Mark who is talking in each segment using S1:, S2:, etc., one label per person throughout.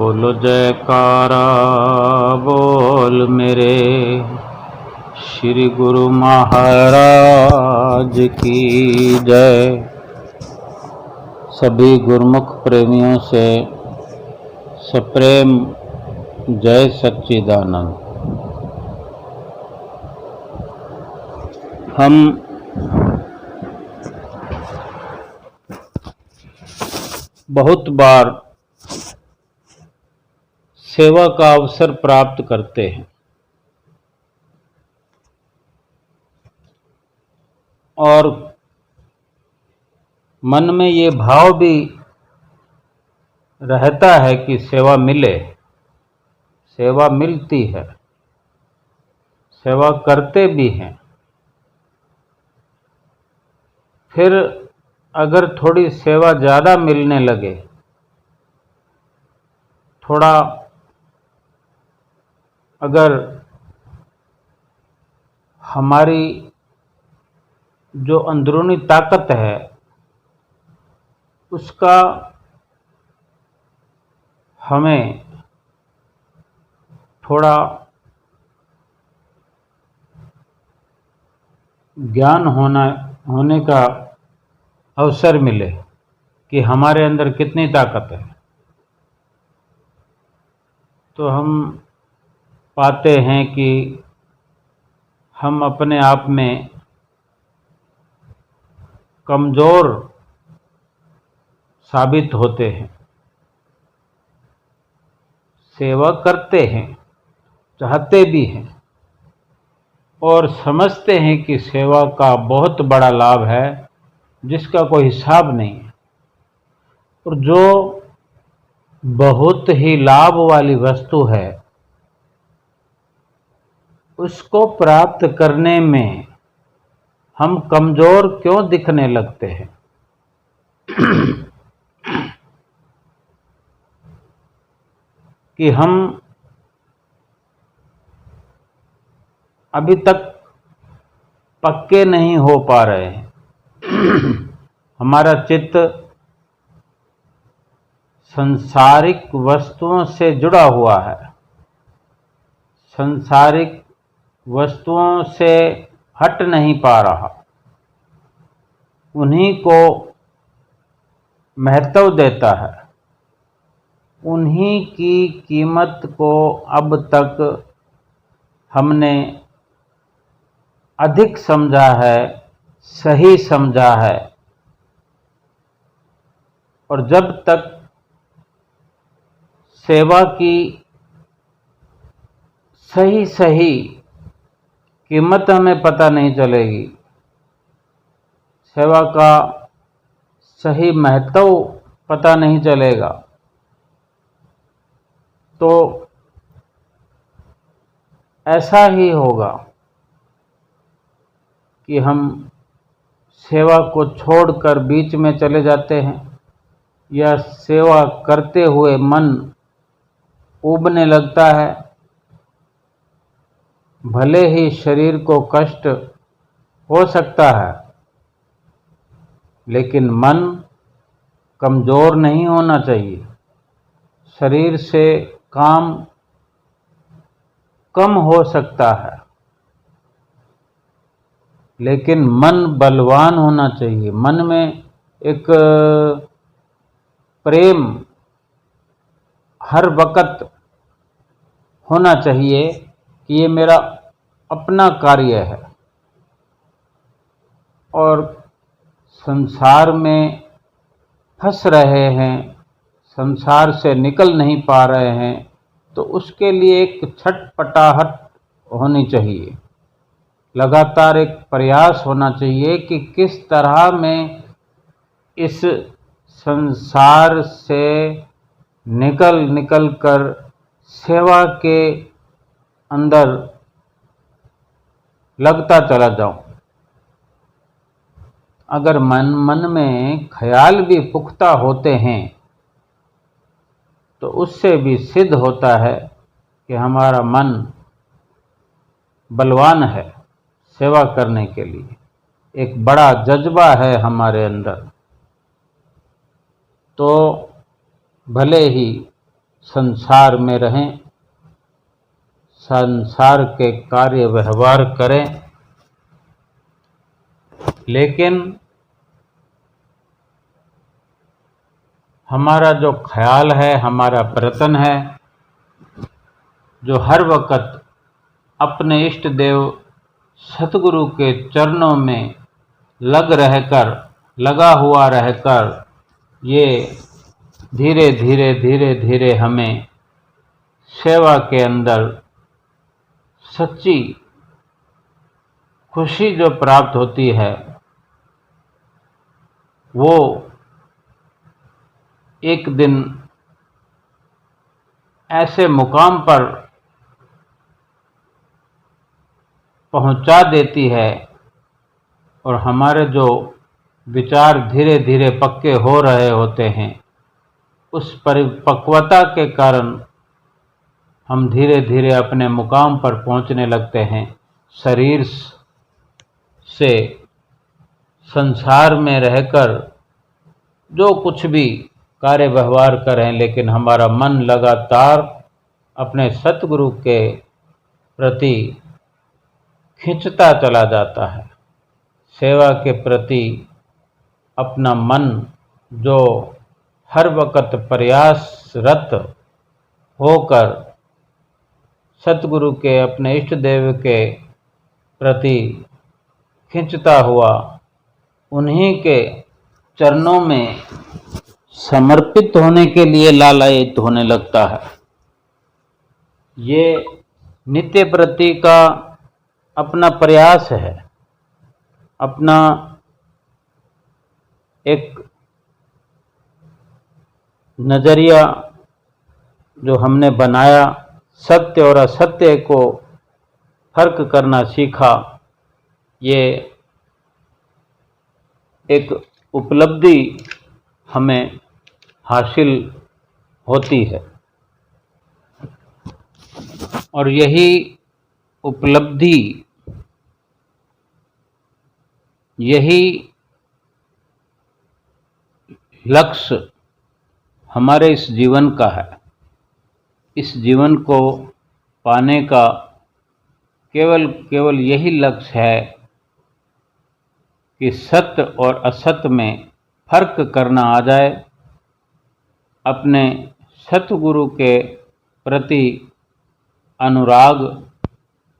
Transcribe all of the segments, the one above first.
S1: बोलो जयकारा बोल मेरे श्री गुरु महाराज की जय। सभी गुरुमुख प्रेमियों से सप्रेम जय सच्चिदानंद। हम बहुत बार सेवा का अवसर प्राप्त करते हैं और मन में ये भाव भी रहता है कि सेवा मिले, सेवा मिलती है, सेवा करते भी हैं। फिर अगर थोड़ी सेवा ज़्यादा मिलने लगे, थोड़ा अगर हमारी जो अंदरूनी ताकत है उसका हमें थोड़ा ज्ञान होने का अवसर मिले कि हमारे अंदर कितनी ताकत है, तो हम पाते हैं कि हम अपने आप में कमज़ोर साबित होते हैं। सेवा करते हैं, चाहते भी हैं और समझते हैं कि सेवा का बहुत बड़ा लाभ है जिसका कोई हिसाब नहीं है। और जो बहुत ही लाभ वाली वस्तु है उसको प्राप्त करने में हम कमज़ोर क्यों दिखने लगते हैं? कि हम अभी तक पक्के नहीं हो पा रहे हैं। हमारा चित्त संसारिक वस्तुओं से जुड़ा हुआ है, संसारिक वस्तुओं से हट नहीं पा रहा, उन्हीं को महत्व देता है, उन्हीं की कीमत को अब तक हमने अधिक समझा है, सही समझा है। और जब तक सेवा की सही कीमत हमें पता नहीं चलेगी, सेवा का सही महत्व पता नहीं चलेगा, तो ऐसा ही होगा कि हम सेवा को छोड़कर बीच में चले जाते हैं या सेवा करते हुए मन ऊबने लगता है। भले ही शरीर को कष्ट हो सकता है लेकिन मन कमज़ोर नहीं होना चाहिए। शरीर से काम कम हो सकता है लेकिन मन बलवान होना चाहिए। मन में एक प्रेम हर वक्त होना चाहिए कि ये मेरा अपना कार्य है और संसार में फंस रहे हैं, संसार से निकल नहीं पा रहे हैं, तो उसके लिए एक छटपटाहट होनी चाहिए, लगातार एक प्रयास होना चाहिए कि किस तरह मैं इस संसार से निकल कर सेवा के अंदर लगता चला जाऊं। अगर मन में ख्याल भी पुख्ता होते हैं तो उससे भी सिद्ध होता है कि हमारा मन बलवान है सेवा करने के लिए, एक बड़ा जज्बा है हमारे अंदर। तो भले ही संसार में रहें, संसार के कार्य व्यवहार करें, लेकिन हमारा जो ख्याल है, हमारा प्रयत्न है, जो हर वक्त अपने इष्ट देव सतगुरु के चरणों में लगा हुआ रहकर ये धीरे धीरे हमें सेवा के अंदर सच्ची खुशी जो प्राप्त होती है, वो एक दिन ऐसे मुकाम पर पहुंचा देती है और हमारे जो विचार धीरे धीरे पक्के हो रहे होते हैं, उस परिपक्वता के कारण हम धीरे धीरे अपने मुकाम पर पहुंचने लगते हैं। शरीर से संसार में रहकर जो कुछ भी कार्य व्यवहार करें, लेकिन हमारा मन लगातार अपने सतगुरु के प्रति खिंचता चला जाता है। सेवा के प्रति अपना मन जो हर वक्त प्रयासरत होकर सतगुरु के, अपने इष्ट देव के प्रति खिंचता हुआ उन्हीं के चरणों में समर्पित होने के लिए लालायित होने लगता है। ये नित्य प्रति का अपना प्रयास है, अपना एक नजरिया जो हमने बनाया, सत्य और असत्य को फर्क करना सीखा। ये एक उपलब्धि हमें हासिल होती है और यही उपलब्धि, यही लक्ष्य हमारे इस जीवन का है। इस जीवन को पाने का केवल यही लक्ष्य है कि सत्य और असत्य में फर्क करना आ जाए, अपने सतगुरु के प्रति अनुराग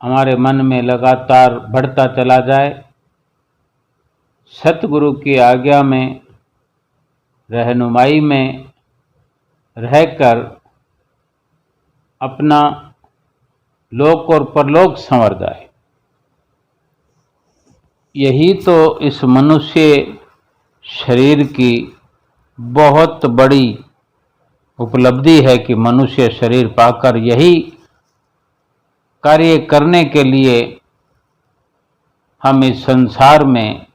S1: हमारे मन में लगातार बढ़ता चला जाए, सतगुरु की आज्ञा में, रहनुमाई में रहकर अपना लोक और परलोक संवर जाए। यही तो इस मनुष्य शरीर की बहुत बड़ी उपलब्धि है कि मनुष्य शरीर पाकर यही कार्य करने के लिए हम इस संसार में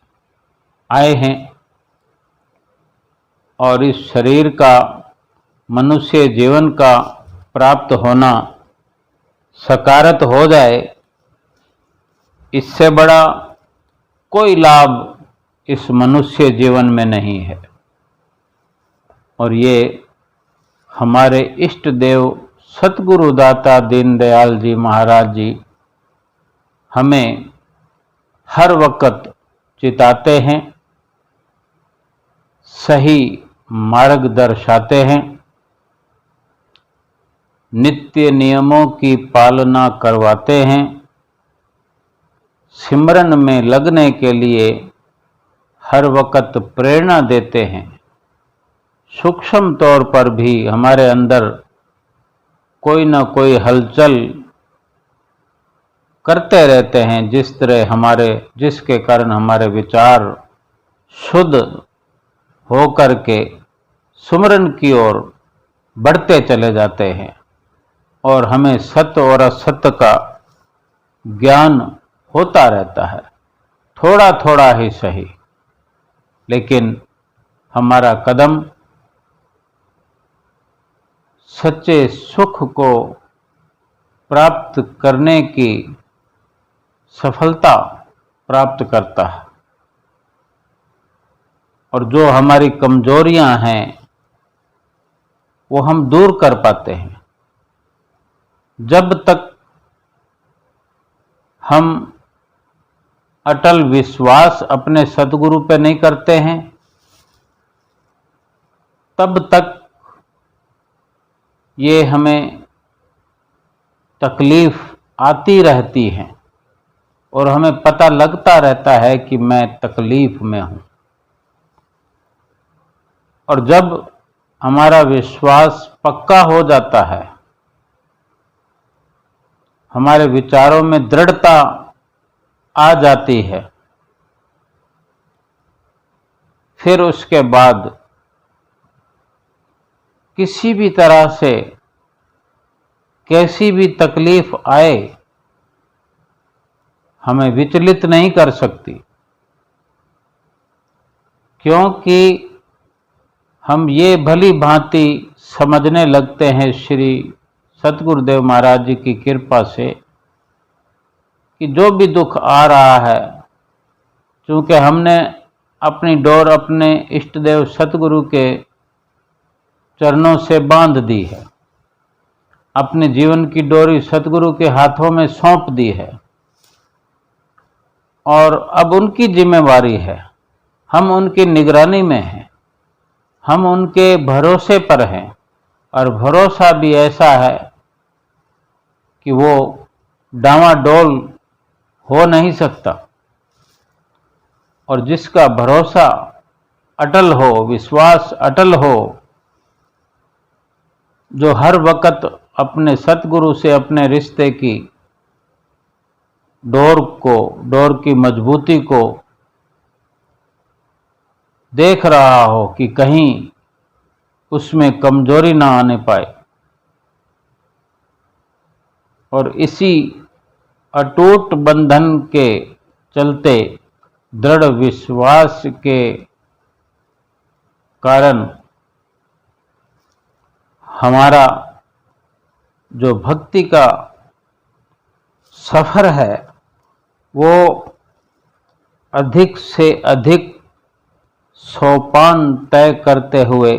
S1: आए हैं। और इस शरीर का, मनुष्य जीवन का प्राप्त होना सकारत हो जाए, इससे बड़ा कोई लाभ इस मनुष्य जीवन में नहीं है। और ये हमारे इष्ट देव सतगुरु दाता दीनदयाल जी महाराज जी हमें हर वक्त चिताते हैं, सही मार्ग दर्शाते हैं, नित्य नियमों की पालना करवाते हैं, सिमरन में लगने के लिए हर वक्त प्रेरणा देते हैं। सूक्ष्म तौर पर भी हमारे अंदर कोई न कोई हलचल करते रहते हैं, जिसके कारण हमारे विचार शुद्ध हो करके सुमरन की ओर बढ़ते चले जाते हैं और हमें सत्य और असत्य का ज्ञान होता रहता है, थोड़ा थोड़ा ही सही, लेकिन हमारा कदम सच्चे सुख को प्राप्त करने की सफलता प्राप्त करता है। और जो हमारी कमजोरियां हैं वो हम दूर कर पाते हैं। जब तक हम अटल विश्वास अपने सद्गुरु पे नहीं करते हैं, तब तक ये हमें तकलीफ आती रहती है और हमें पता लगता रहता है कि मैं तकलीफ में हूं। और जब हमारा विश्वास पक्का हो जाता है, हमारे विचारों में दृढ़ता आ जाती है, फिर उसके बाद किसी भी तरह से कैसी भी तकलीफ आए हमें विचलित नहीं कर सकती, क्योंकि हम ये भली भांति समझने लगते हैं श्री सतगुरुदेव महाराज जी की कृपा से कि जो भी दुख आ रहा है, चूंकि हमने अपनी डोर अपने इष्ट देव सतगुरु के चरणों से बांध दी है, अपने जीवन की डोरी सतगुरु के हाथों में सौंप दी है और अब उनकी जिम्मेवारी है, हम उनकी निगरानी में हैं, हम उनके भरोसे पर हैं। और भरोसा भी ऐसा है कि वो डामाडोल हो नहीं सकता। और जिसका भरोसा अटल हो, विश्वास अटल हो, जो हर वक्त अपने सतगुरु से अपने रिश्ते की डोर की मजबूती को देख रहा हो कि कहीं उसमें कमजोरी ना आने पाए, और इसी अटूट बंधन के चलते दृढ़ विश्वास के कारण हमारा जो भक्ति का सफर है वो अधिक से अधिक सोपान तय करते हुए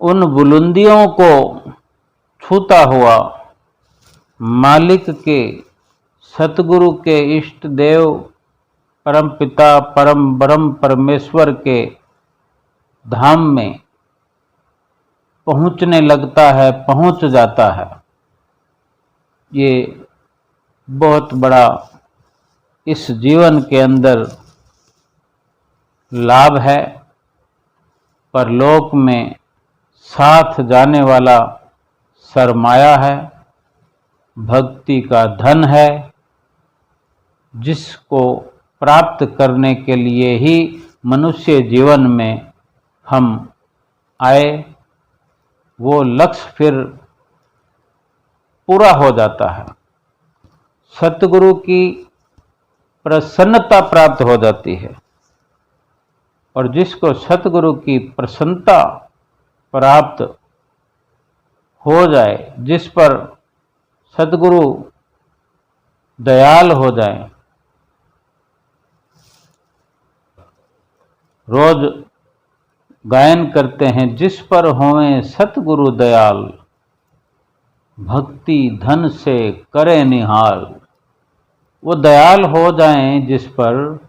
S1: उन बुलंदियों को छूता हुआ मालिक के, सतगुरु के, इष्ट देव, परम पिता, परम ब्रह्म परमेश्वर के धाम में पहुंचने लगता है, पहुंच जाता है। ये बहुत बड़ा इस जीवन के अंदर लाभ है, परलोक में साथ जाने वाला सरमाया है, भक्ति का धन है, जिसको प्राप्त करने के लिए ही मनुष्य जीवन में हम आए। वो लक्ष्य फिर पूरा हो जाता है, सतगुरु की प्रसन्नता प्राप्त हो जाती है। और जिसको सतगुरु की प्रसन्नता प्राप्त हो जाए, जिस पर सतगुरु दयाल हो जाए, रोज गायन करते हैं, जिस पर होवें सतगुरु दयाल, भक्ति धन से करे निहाल। वो दयाल हो जाएं जिस पर,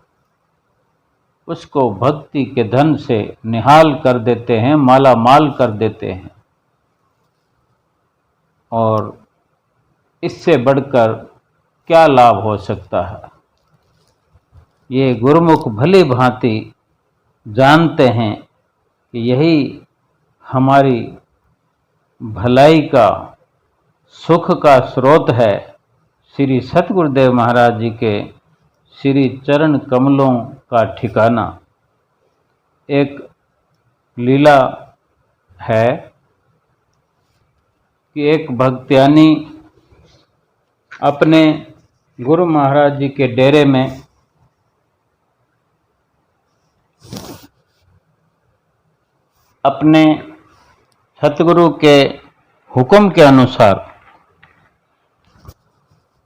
S1: उसको भक्ति के धन से निहाल कर देते हैं, माला माल कर देते हैं। और इससे बढ़कर क्या लाभ हो सकता है। ये गुरुमुख भली भांति जानते हैं कि यही हमारी भलाई का, सुख का स्रोत है। श्री सतगुरुदेव महाराज जी के श्री चरण कमलों का ठिकाना। एक लीला है कि एक भक्त्यानी अपने गुरु महाराज जी के डेरे में अपने सतगुरु के हुक्म के अनुसार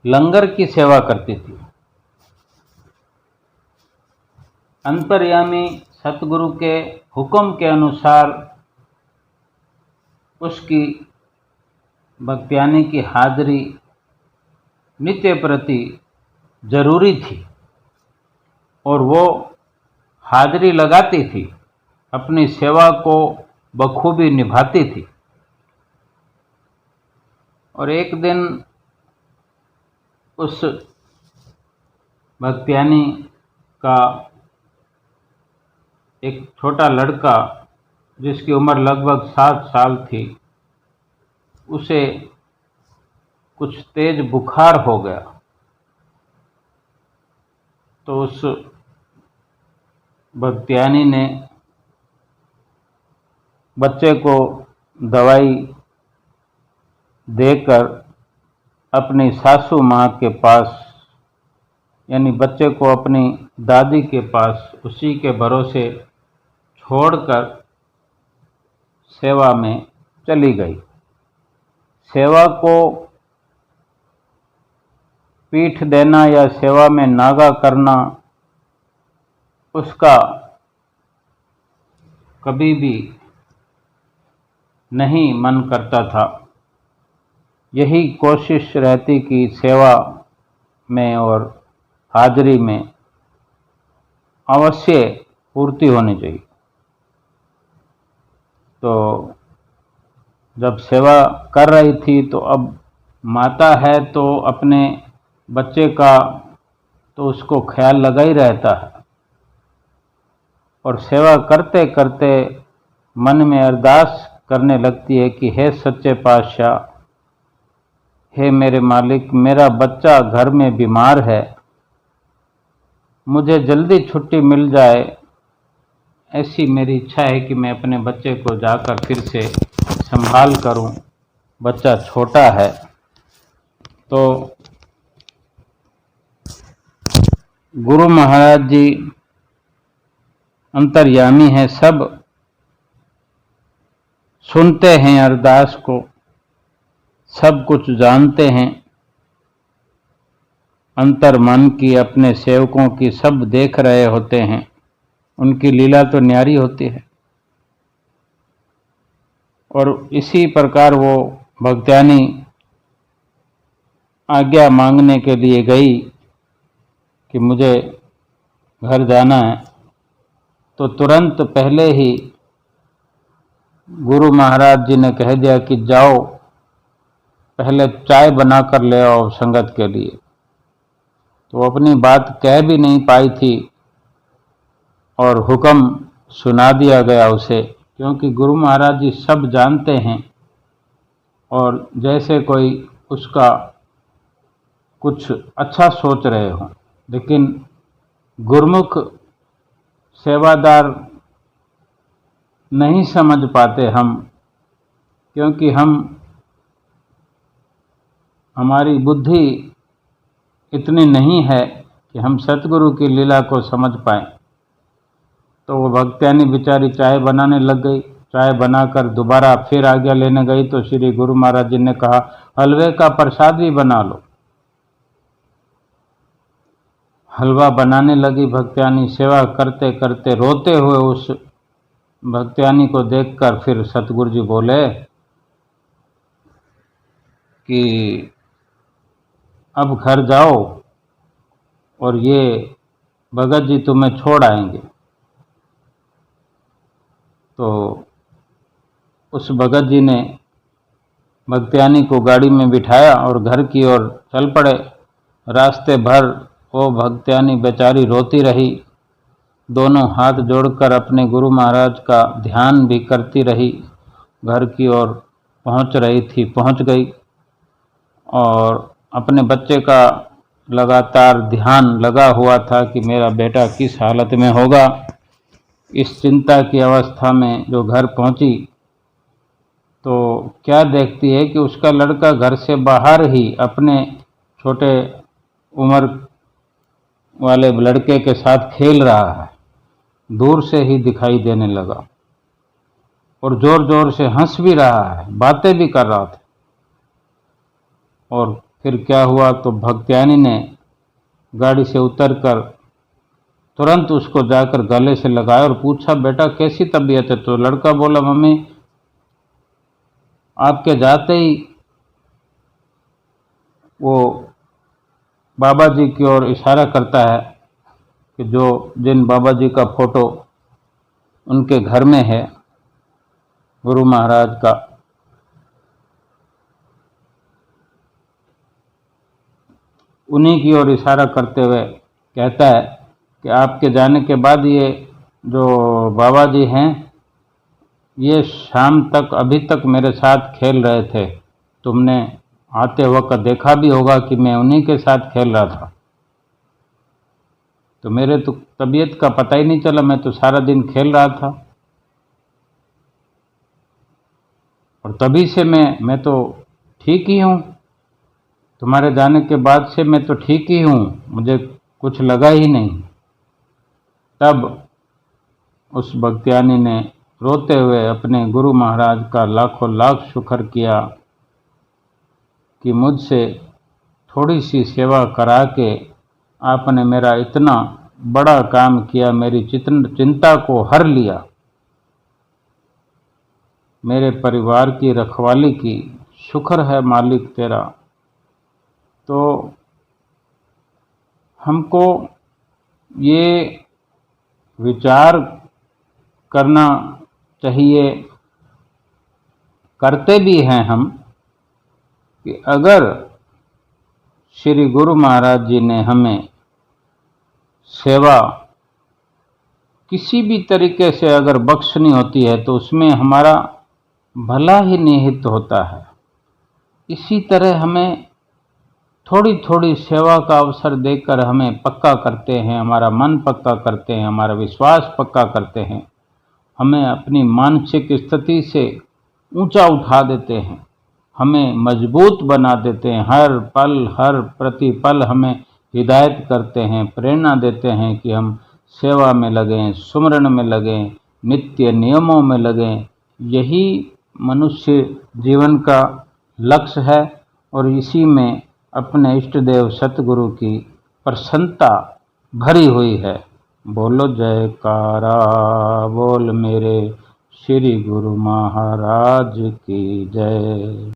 S1: लंगर की सेवा करती थी। अंतर्यामी सतगुरु के हुक्म के अनुसार उसकी भक्त्यानी की हाजिरी नित्य प्रति जरूरी थी और वो हाजिरी लगाती थी, अपनी सेवा को बखूबी निभाती थी। और एक दिन उस भक्त्यानी का एक छोटा लड़का जिसकी उम्र लगभग 7 साल थी, उसे कुछ तेज बुखार हो गया। तो उस भक्त्यानी ने बच्चे को दवाई देकर अपनी सासू माँ के पास, यानी बच्चे को अपनी दादी के पास उसी के भरोसे छोड़कर सेवा में चली गई। सेवा को पीठ देना या सेवा में नागा करना उसका कभी भी नहीं मन करता था। यही कोशिश रहती कि सेवा में और हाजिरी में अवश्य पूर्ति होनी चाहिए। तो जब सेवा कर रही थी तो अब माता है तो अपने बच्चे का तो उसको ख्याल लगा ही रहता है, और सेवा करते करते मन में अरदास करने लगती है कि हे सच्चे पातशाह, हे मेरे मालिक, मेरा बच्चा घर में बीमार है, मुझे जल्दी छुट्टी मिल जाए, ऐसी मेरी इच्छा है कि मैं अपने बच्चे को जाकर फिर से संभाल करूं, बच्चा छोटा है। तो गुरु महाराज जी अंतर्यामी हैं, सब सुनते हैं अरदास को, सब कुछ जानते हैं, अंतर मन की अपने सेवकों की सब देख रहे होते हैं। उनकी लीला तो न्यारी होती है। और इसी प्रकार वो भक्त्यानी आज्ञा मांगने के लिए गई कि मुझे घर जाना है। तो तुरंत पहले ही गुरु महाराज जी ने कह दिया कि जाओ पहले चाय बना कर ले आओ संगत के लिए। तो अपनी बात कह भी नहीं पाई थी और हुक्म सुना दिया गया उसे, क्योंकि गुरु महाराज जी सब जानते हैं और जैसे कोई उसका कुछ अच्छा सोच रहे हों। लेकिन गुरमुख सेवादार नहीं समझ पाते हम, क्योंकि हमारी बुद्धि इतनी नहीं है कि हम सतगुरु की लीला को समझ पाएं। तो वो भक्त्यानी बेचारी चाय बनाने लग गई। चाय बनाकर दोबारा फिर आज्ञा लेने गई तो श्री गुरु महाराज जी ने कहा, हलवे का प्रसाद भी बना लो। हलवा बनाने लगी भक्त्यानी। सेवा करते करते रोते हुए उस भक्त्यानी को देखकर फिर सतगुरु जी बोले कि अब घर जाओ और ये भगत जी तुम्हें छोड़ आएंगे। तो उस भगत जी ने भक्त्यानी को गाड़ी में बिठाया और घर की ओर चल पड़े। रास्ते भर वो भक्त्यानी बेचारी रोती रही, दोनों हाथ जोड़कर अपने गुरु महाराज का ध्यान भी करती रही। घर की ओर पहुंच गई और अपने बच्चे का लगातार ध्यान लगा हुआ था कि मेरा बेटा किस हालत में होगा। इस चिंता की अवस्था में जो घर पहुंची तो क्या देखती है कि उसका लड़का घर से बाहर ही अपने छोटे उम्र वाले लड़के के साथ खेल रहा है। दूर से ही दिखाई देने लगा और जोर जोर से हंस भी रहा है, बातें भी कर रहा था। और फिर क्या हुआ तो भक्त्यानी ने गाड़ी से उतरकर तुरंत उसको जाकर गले से लगाया और पूछा, बेटा कैसी तबीयत है? तो लड़का बोला, मम्मी आपके जाते ही वो बाबा जी की ओर इशारा करता है कि जिन बाबा जी का फोटो उनके घर में है, गुरु महाराज का, उन्हीं की ओर इशारा करते हुए कहता है कि आपके जाने के बाद ये जो बाबा जी हैं, ये शाम तक अभी तक मेरे साथ खेल रहे थे। तुमने आते वक्त देखा भी होगा कि मैं उन्हीं के साथ खेल रहा था। तो मेरे तो तबीयत का पता ही नहीं चला, मैं तो सारा दिन खेल रहा था और तभी से मैं तो ठीक ही हूँ। तुम्हारे जाने के बाद से मैं तो ठीक ही हूँ, मुझे कुछ लगा ही नहीं। तब उस भक्तियानी ने रोते हुए अपने गुरु महाराज का लाखों लाख शुक्र किया कि मुझसे थोड़ी सी सेवा करा के आपने मेरा इतना बड़ा काम किया, मेरी चिंता को हर लिया, मेरे परिवार की रखवाली की। शुक्र है मालिक तेरा। तो हमको ये विचार करना चाहिए, करते भी हैं हम, कि अगर श्री गुरु महाराज जी ने हमें सेवा किसी भी तरीके से अगर बख्शनी होती है तो उसमें हमारा भला ही निहित होता है। इसी तरह हमें थोड़ी थोड़ी सेवा का अवसर देकर हमें पक्का करते हैं, हमारा मन पक्का करते हैं, हमारा विश्वास पक्का करते हैं, हमें अपनी मानसिक स्थिति से ऊंचा उठा देते हैं, हमें मजबूत बना देते हैं। हर पल हर प्रतिपल हमें हिदायत करते हैं, प्रेरणा देते हैं कि हम सेवा में लगें, सुमरन में लगें, नित्य नियमों में लगें। यही मनुष्य जीवन का लक्ष्य है और इसी में अपने इष्ट देव सतगुरु की प्रसन्नता भरी हुई है। बोलो जयकारा बोल मेरे श्री गुरु महाराज की जय।